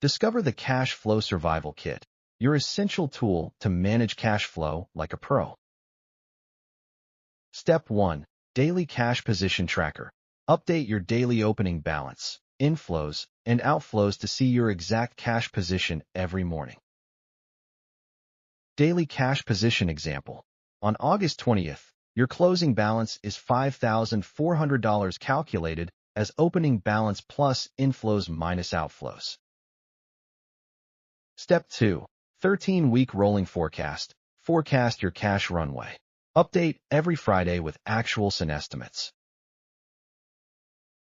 Discover the Cash Flow Survival Kit, your essential tool to manage cash flow like a pro. Step 1. Daily Cash Position Tracker. Update your daily opening balance, inflows, and outflows to see your exact cash position every morning. Daily Cash Position Example. On August 20th, your closing balance is $5,400 calculated as opening balance plus inflows minus outflows. Step 2. 13-week rolling forecast. Forecast your cash runway. Update every Friday with actuals and estimates.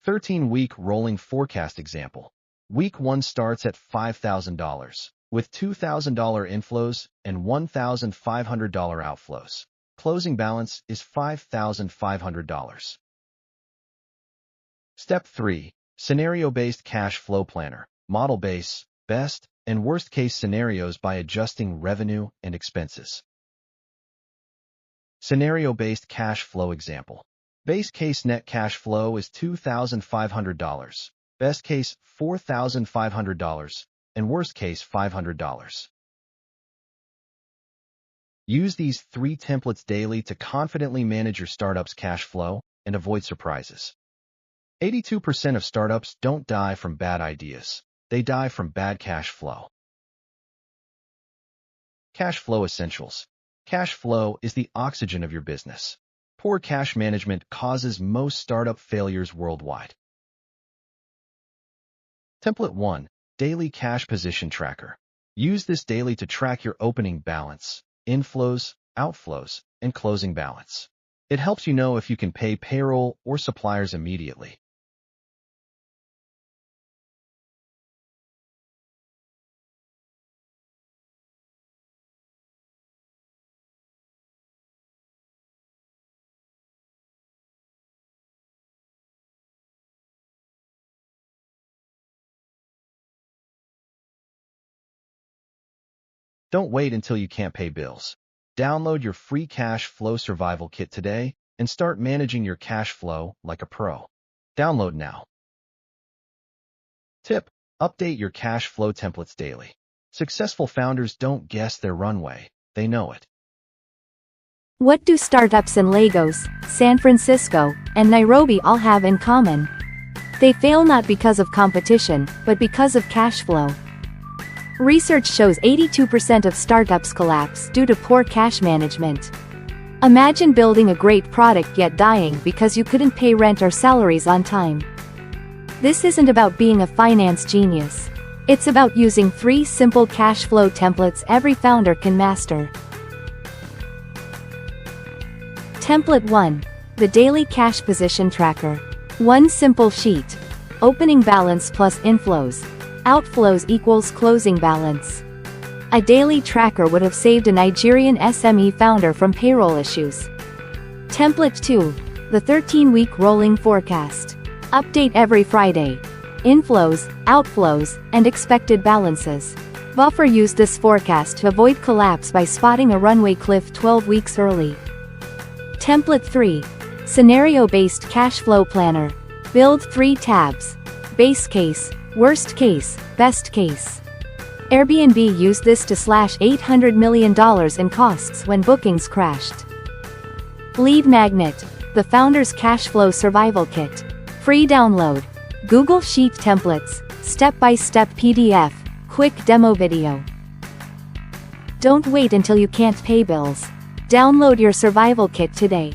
13-week rolling forecast example. Week 1 starts at $5,000, with $2,000 inflows and $1,500 outflows. Closing balance is $5,500. Step 3. Scenario-based cash flow planner. Model base, best, and worst-case scenarios by adjusting revenue and expenses. Scenario-based cash flow example. Base case net cash flow is $2,500, best case $4,500, and worst case $500. Use these 3 templates daily to confidently manage your startup's cash flow and avoid surprises. 82% of startups don't die from bad ideas. They die from bad cash flow. Cash flow essentials. Cash flow is the oxygen of your business. Poor cash management causes most startup failures worldwide. Template 1. Daily Cash Position Tracker. Use this daily to track your opening balance, inflows, outflows, and closing balance. It helps you know if you can pay payroll or suppliers immediately. Don't wait until you can't pay bills. Download your free Cash Flow Survival Kit today and start managing your cash flow like a pro. Download now. Tip: update your cash flow templates daily. Successful founders don't guess their runway, they know it. What do startups in Lagos, San Francisco, and Nairobi all have in common? They fail not because of competition, but because of cash flow. Research shows 82% of startups collapse due to poor cash management. Imagine building a great product yet dying because you couldn't pay rent or salaries on time. This isn't about being a finance genius. It's about using 3 simple cash flow templates every founder can master. Template 1. The Daily Cash Position Tracker. One simple sheet. Opening balance plus inflows. Outflows equals closing balance. A daily tracker would have saved a Nigerian SME founder from payroll issues. Template 2. The 13-week rolling forecast. Update every Friday. Inflows, outflows, and expected balances. Buffer used this forecast to avoid collapse by spotting a runway cliff 12 weeks early. Template 3. Scenario-based cash flow planner. Build 3 tabs. Base case, worst case, best case. Airbnb used this to slash $800 million in costs when bookings crashed. Lead Magnet. The Founder's Cash Flow Survival Kit. Free download. Google Sheet templates, step-by-step PDF, quick demo video. Don't wait until you can't pay bills. Download your survival kit today.